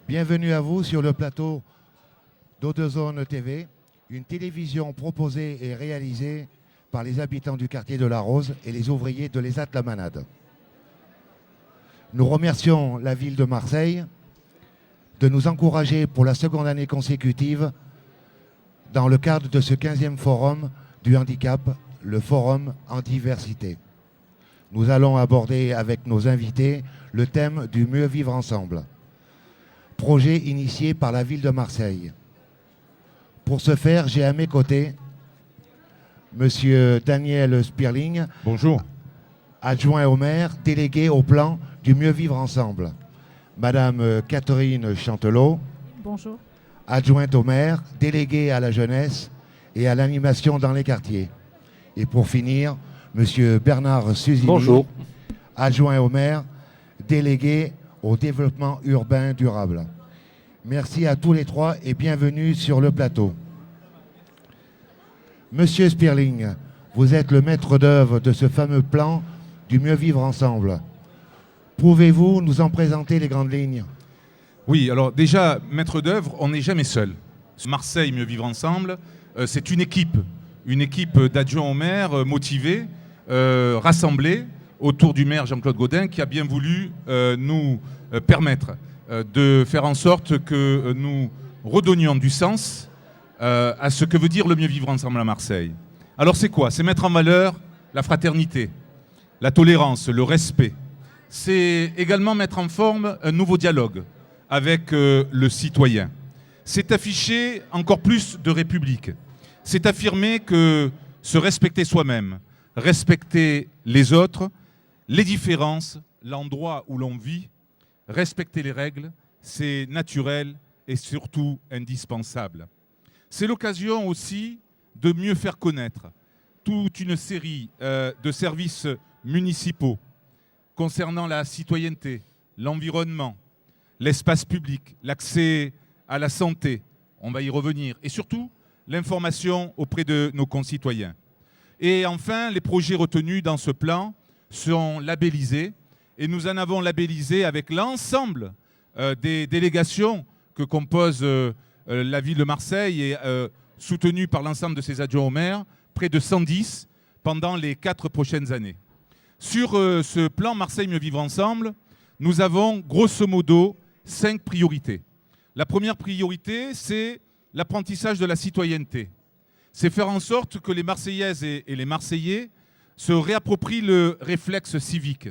Bienvenue à vous sur le plateau d'O2Zone TV, une télévision proposée et réalisée par les habitants du quartier de la Rose et les ouvriers de l'ESAT-La-Manade. Nous remercions la ville de Marseille de nous encourager pour la seconde année consécutive dans le cadre de ce 15e forum du handicap, le forum en diversité. Nous allons aborder avec nos invités le thème du mieux vivre ensemble, projet initié par la ville de Marseille. Pour ce faire, j'ai à mes côtés Monsieur Daniel Spierling. Bonjour. Adjoint au maire, délégué au plan du mieux vivre ensemble. Madame Catherine Chantelot. Bonjour. Adjointe au maire, déléguée à la jeunesse et à l'animation dans les quartiers. Et pour finir, Monsieur Bernard Suzini. Bonjour. Adjoint au maire, délégué au développement urbain durable. Merci à tous les trois et bienvenue sur le plateau. Monsieur Spierling, vous êtes le maître d'œuvre de ce fameux plan du mieux vivre ensemble. Pouvez-vous nous en présenter les grandes lignes? Oui, alors déjà, maître d'œuvre, on n'est jamais seul. Marseille Mieux Vivre Ensemble, c'est une équipe d'adjoints au maire motivés, rassemblés autour du maire Jean-Claude Gaudin qui a bien voulu nous permettre de faire en sorte que nous redonnions du sens à ce que veut dire le mieux vivre ensemble à Marseille. Alors c'est quoi? C'est mettre en valeur la fraternité, la tolérance, le respect. C'est également mettre en forme un nouveau dialogue avec le citoyen. C'est afficher encore plus de République. C'est affirmer que se respecter soi-même, respecter les autres, les différences, l'endroit où l'on vit, respecter les règles, c'est naturel et surtout indispensable. C'est l'occasion aussi de mieux faire connaître toute une série de services municipaux concernant la citoyenneté, l'environnement, l'espace public, l'accès à la santé, on va y revenir, et surtout l'information auprès de nos concitoyens. Et enfin, les projets retenus dans ce plan sont labellisés, et nous en avons labellisé avec l'ensemble des délégations que compose la ville de Marseille et soutenue par l'ensemble de ses adjoints au maire, près de 110 pendant les 4 prochaines années. Sur ce plan Marseille Mieux Vivre Ensemble, nous avons grosso modo 5 priorités. La première priorité, c'est l'apprentissage de la citoyenneté. C'est faire en sorte que les Marseillaises et les Marseillais se réapproprient le réflexe civique.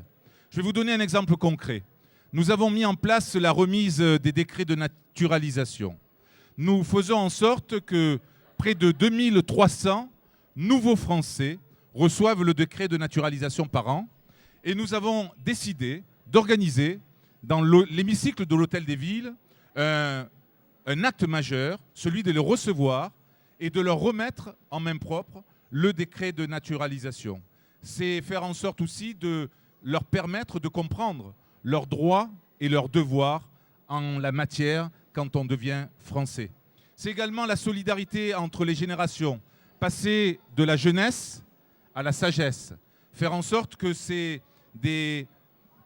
Je vais vous donner un exemple concret. Nous avons mis en place la remise des décrets de naturalisation. Nous faisons en sorte que près de 2300 nouveaux Français reçoivent le décret de naturalisation par an. Et nous avons décidé d'organiser dans l'hémicycle de l'Hôtel des Villes un acte majeur, celui de les recevoir et de leur remettre en main propre le décret de naturalisation. C'est faire en sorte aussi de leur permettre de comprendre leurs droits et leurs devoirs en la matière quand on devient français. C'est également la solidarité entre les générations, passer de la jeunesse à la sagesse, faire en sorte que c'est des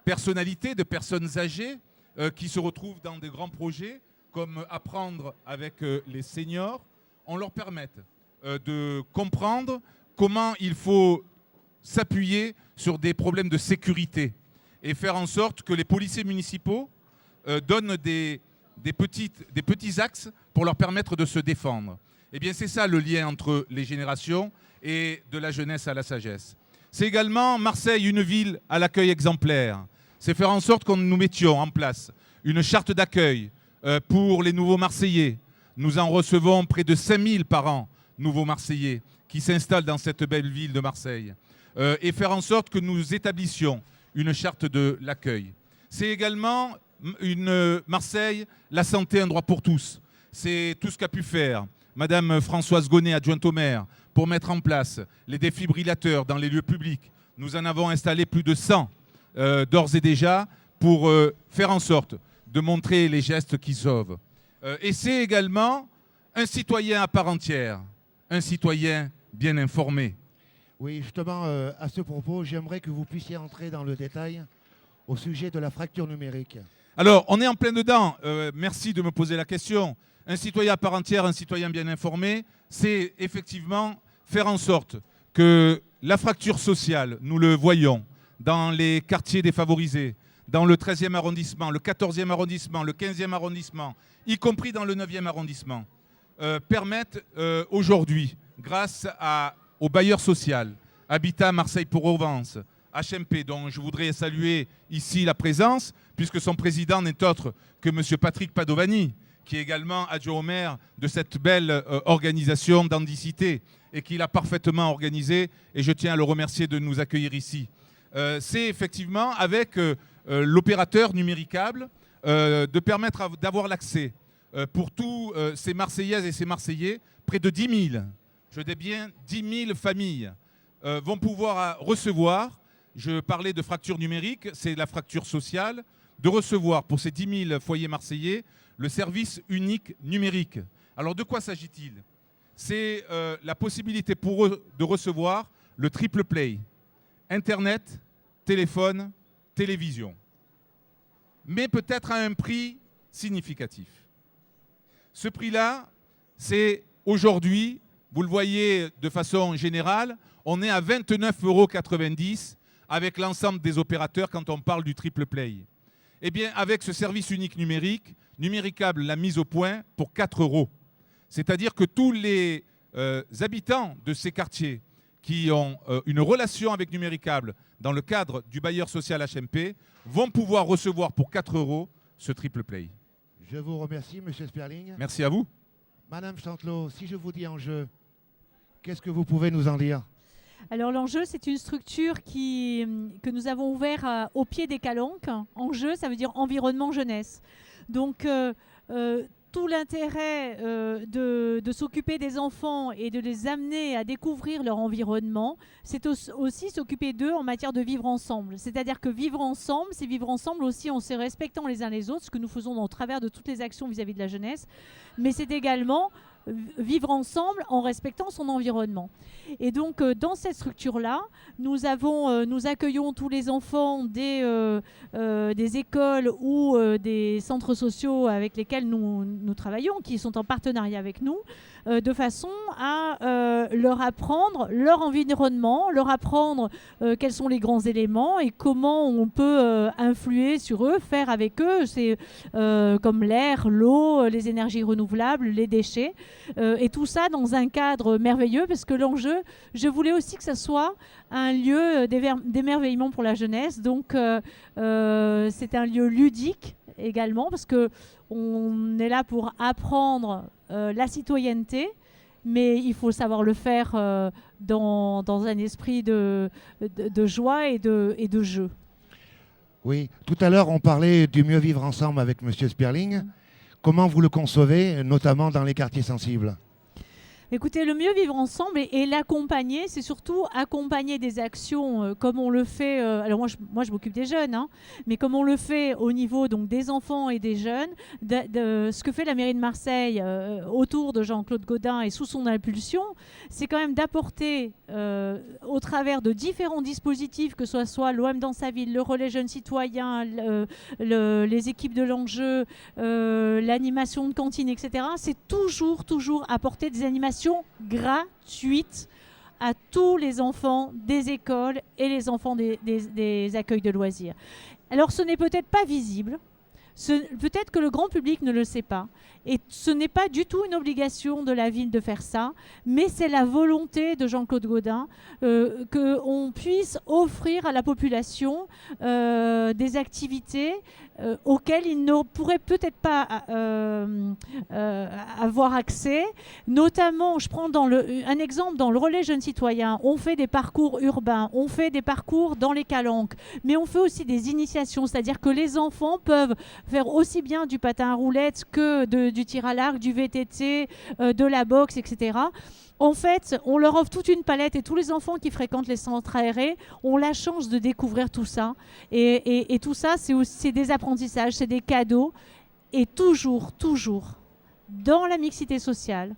personnalités, de personnes âgées qui se retrouvent dans des grands projets, comme apprendre avec les seniors, on leur permette de comprendre comment il faut s'appuyer sur des problèmes de sécurité et faire en sorte que les policiers municipaux donnent des petits axes pour leur permettre de se défendre. Eh bien, c'est ça le lien entre les générations et de la jeunesse à la sagesse. C'est également Marseille, une ville à l'accueil exemplaire. C'est faire en sorte que nous mettions en place une charte d'accueil pour les nouveaux Marseillais. Nous en recevons près de 5000 par an, nouveaux Marseillais, qui s'installent dans cette belle ville de Marseille. Et faire en sorte que nous établissions une charte de l'accueil. C'est également Marseille, la santé, un droit pour tous. C'est tout ce qu'a pu faire Madame Françoise Gonnet, adjointe au maire, pour mettre en place les défibrillateurs dans les lieux publics. Nous en avons installé plus de 100 d'ores et déjà pour faire en sorte de montrer les gestes qui sauvent. Et c'est également un citoyen à part entière, un citoyen bien informé. Oui, justement, à ce propos, j'aimerais que vous puissiez entrer dans le détail au sujet de la fracture numérique. Alors, on est en plein dedans. Merci de me poser la question. Un citoyen à part entière, un citoyen bien informé, c'est effectivement faire en sorte que la fracture sociale, nous le voyons dans les quartiers défavorisés, dans le 13e arrondissement, le 14e arrondissement, le 15e arrondissement, y compris dans le 9e arrondissement, permettent aujourd'hui, grâce au bailleur social, Habitat Marseille-Provence, HMP, dont je voudrais saluer ici la présence, puisque son président n'est autre que M. Patrick Padovani, qui est également adjoint au maire de cette belle organisation d'Andicité et qui l'a parfaitement organisée, et je tiens à le remercier de nous accueillir ici. C'est effectivement avec l'opérateur numéricable de permettre d'avoir l'accès pour tous ces Marseillaises et ces Marseillais, près de 10 000, je dis bien 10 000 familles vont pouvoir recevoir, je parlais de fracture numérique, c'est la fracture sociale, de recevoir pour ces 10 000 foyers marseillais le service unique numérique. Alors de quoi s'agit-il? C'est la possibilité pour eux de recevoir le triple play, Internet, téléphone, télévision, mais peut-être à un prix significatif. Ce prix-là, c'est aujourd'hui, vous le voyez de façon générale, on est à 29,90 € avec l'ensemble des opérateurs quand on parle du triple play. Eh bien, avec ce service unique numérique, Numéricable l'a mise au point pour 4 €. C'est-à-dire que tous les habitants de ces quartiers qui ont une relation avec Numéricable dans le cadre du bailleur social HMP vont pouvoir recevoir pour 4 € ce triple play. Je vous remercie, M. Sperling. Merci à vous. Madame Chantelot, si je vous dis enjeu, qu'est-ce que vous pouvez nous en dire? Alors l'enjeu, c'est une structure que nous avons ouverte au pied des Calanques. Enjeu, ça veut dire environnement jeunesse. Donc tout l'intérêt de s'occuper des enfants et de les amener à découvrir leur environnement, c'est aussi s'occuper d'eux en matière de vivre ensemble. C'est-à-dire que vivre ensemble, c'est vivre ensemble aussi en se respectant les uns les autres, ce que nous faisons au travers de toutes les actions vis-à-vis de la jeunesse, mais c'est également vivre ensemble en respectant son environnement. Et donc, dans cette structure-là, nous accueillons tous les enfants des écoles ou des centres sociaux avec lesquels nous travaillons, qui sont en partenariat avec nous, de façon à leur apprendre leur environnement, leur apprendre quels sont les grands éléments et comment on peut influer sur eux, faire avec eux, c'est comme l'air, l'eau, les énergies renouvelables, les déchets, et tout ça dans un cadre merveilleux, parce que l'enjeu, je voulais aussi que ça soit un lieu d'émerveillement pour la jeunesse, donc c'est un lieu ludique également, parce qu'on est là pour apprendre la citoyenneté, mais il faut savoir le faire dans un esprit de joie et de jeu. Oui, tout à l'heure, on parlait du mieux vivre ensemble avec M. Sperling. Comment vous le concevez, notamment dans les quartiers sensibles? Écoutez, le mieux vivre ensemble et l'accompagner, c'est surtout accompagner des actions comme on le fait. Alors moi, je m'occupe des jeunes, hein, mais comme on le fait au niveau donc des enfants et des jeunes, de ce que fait la mairie de Marseille autour de Jean-Claude Gaudin et sous son impulsion, c'est quand même d'apporter au travers de différents dispositifs, que ce soit l'OM dans sa ville, le relais jeunes citoyens, les équipes de l'enjeu, l'animation de cantine, etc. C'est toujours apporter des animations gratuites à tous les enfants des écoles et les enfants des accueils de loisirs. Alors ce n'est peut-être pas visible, peut-être que le grand public ne le sait pas, et ce n'est pas du tout une obligation de la ville de faire ça, mais c'est la volonté de Jean-Claude Gaudin qu'on puisse offrir à la population des activités auxquelles ils ne pourraient peut-être pas avoir accès. Notamment, je prends un exemple dans le relais jeunes citoyens, on fait des parcours urbains, on fait des parcours dans les Calanques, mais on fait aussi des initiations, c'est-à-dire que les enfants peuvent faire aussi bien du patin à roulettes que du tir à l'arc, du VTT, de la boxe, etc. En fait, on leur offre toute une palette et tous les enfants qui fréquentent les centres aérés ont la chance de découvrir tout ça. Et tout ça, c'est des apprentissages, c'est des cadeaux. Et toujours, dans la mixité sociale,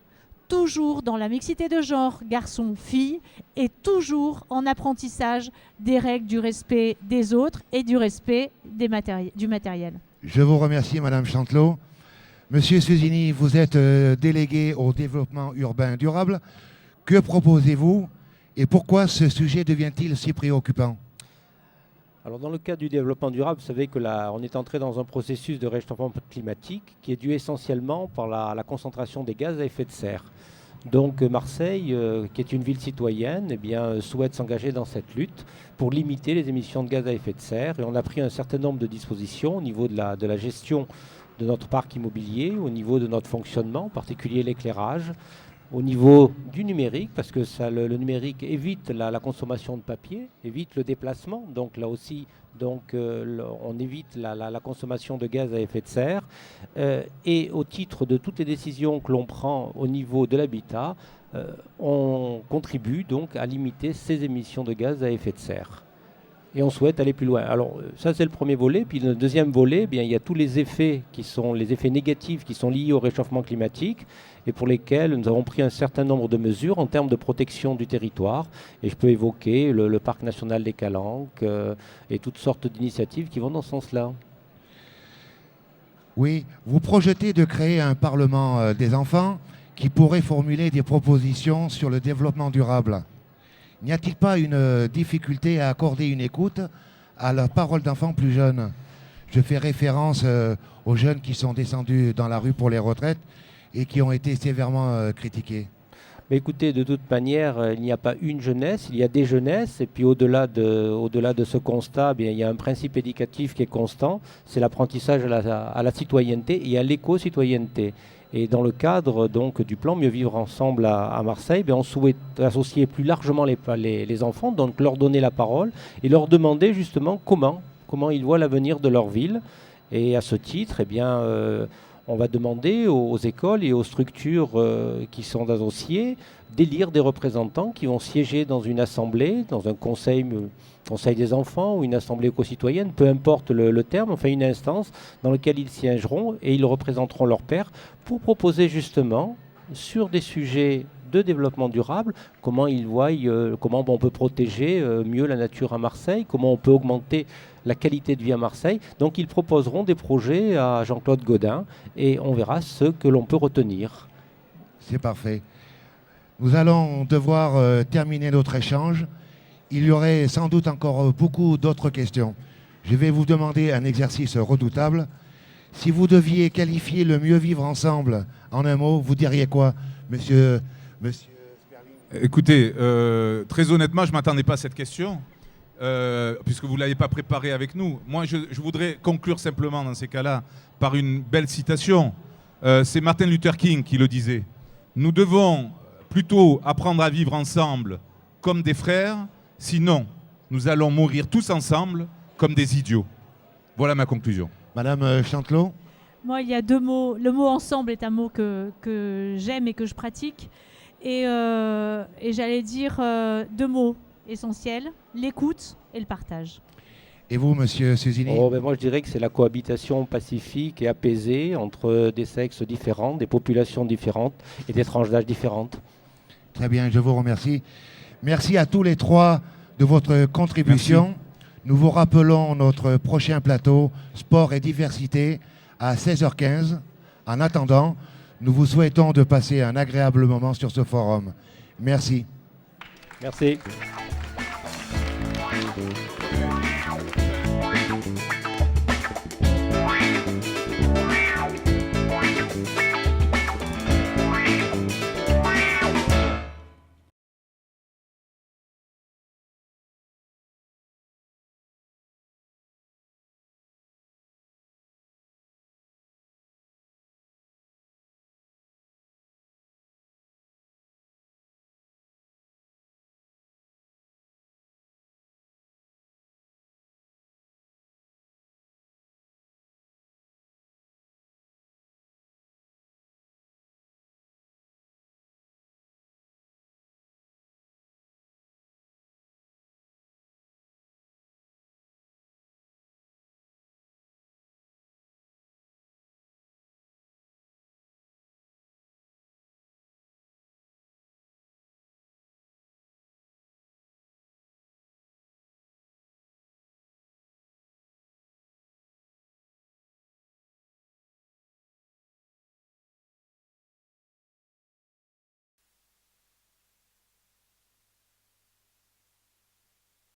toujours dans la mixité de genre, garçon-fille, et toujours en apprentissage des règles du respect des autres et du respect du matériel. Je vous remercie, Madame Chantelot. Monsieur Susini, vous êtes délégué au développement urbain durable. Que proposez-vous et pourquoi ce sujet devient-il si préoccupant ? Alors dans le cadre du développement durable, vous savez que là, on est entré dans un processus de réchauffement climatique qui est dû essentiellement par la concentration des gaz à effet de serre. Donc Marseille, qui est une ville citoyenne, eh bien, souhaite s'engager dans cette lutte pour limiter les émissions de gaz à effet de serre. Et on a pris un certain nombre de dispositions au niveau de la gestion de notre parc immobilier, au niveau de notre fonctionnement, en particulier l'éclairage, au niveau du numérique, parce que le numérique évite la consommation de papier, évite le déplacement, donc là aussi on évite la consommation de gaz à effet de serre, et au titre de toutes les décisions que l'on prend au niveau de l'habitat, on contribue donc à limiter ces émissions de gaz à effet de serre. Et on souhaite aller plus loin. Alors ça c'est le premier volet. Puis le deuxième volet, eh bien, il y a tous les effets qui sont les effets négatifs qui sont liés au réchauffement climatique et pour lesquels nous avons pris un certain nombre de mesures en termes de protection du territoire. Et je peux évoquer le parc national des Calanques et toutes sortes d'initiatives qui vont dans ce sens-là. Oui, vous projetez de créer un Parlement des enfants qui pourrait formuler des propositions sur le développement durable. N'y a-t-il pas une difficulté à accorder une écoute à la parole d'enfants plus jeunes ? Je fais référence aux jeunes qui sont descendus dans la rue pour les retraites et qui ont été sévèrement critiqués. Mais écoutez, de toute manière, il n'y a pas une jeunesse, il y a des jeunesses. Et puis au-delà de ce constat, bien, il y a un principe éducatif qui est constant, c'est l'apprentissage à la citoyenneté et à l'éco-citoyenneté. Et dans le cadre donc, du plan Mieux Vivre Ensemble à Marseille, on souhaite associer plus largement les enfants, donc leur donner la parole et leur demander justement comment ils voient l'avenir de leur ville. Et à ce titre, eh bien, on va demander aux écoles et aux structures qui sont associées d'élire des représentants qui vont siéger dans une assemblée, dans un conseil des enfants ou une assemblée éco-citoyenne, peu importe le terme, enfin une instance dans laquelle ils siégeront et ils représenteront leur pairs pour proposer justement sur des sujets de développement durable, comment ils voient, comment on peut protéger mieux la nature à Marseille, comment on peut augmenter la qualité de vie à Marseille. Donc ils proposeront des projets à Jean-Claude Gaudin et on verra ce que l'on peut retenir. C'est parfait. Nous allons devoir terminer notre échange. Il y aurait sans doute encore beaucoup d'autres questions. Je vais vous demander un exercice redoutable. Si vous deviez qualifier le mieux vivre ensemble en un mot, vous diriez quoi, monsieur Sperling ? Écoutez, très honnêtement, je ne m'attendais pas à cette question, puisque vous ne l'avez pas préparée avec nous. Moi, je voudrais conclure simplement dans ces cas-là par une belle citation. C'est Martin Luther King qui le disait. Nous devons plutôt apprendre à vivre ensemble comme des frères, sinon nous allons mourir tous ensemble comme des idiots. Voilà ma conclusion. Madame Chantelot ? Moi, il y a deux mots. Le mot ensemble est un mot que j'aime et que je pratique. Et j'allais dire deux mots essentiels, l'écoute et le partage. Et vous, monsieur Susini ? Moi, je dirais que c'est la cohabitation pacifique et apaisée entre des sexes différents, des populations différentes et des tranches d'âge différentes. Très bien, je vous remercie. Merci à tous les trois de votre contribution. Merci. Nous vous rappelons notre prochain plateau, Sport et Diversité, à 16h15. En attendant, nous vous souhaitons de passer un agréable moment sur ce forum. Merci. Merci.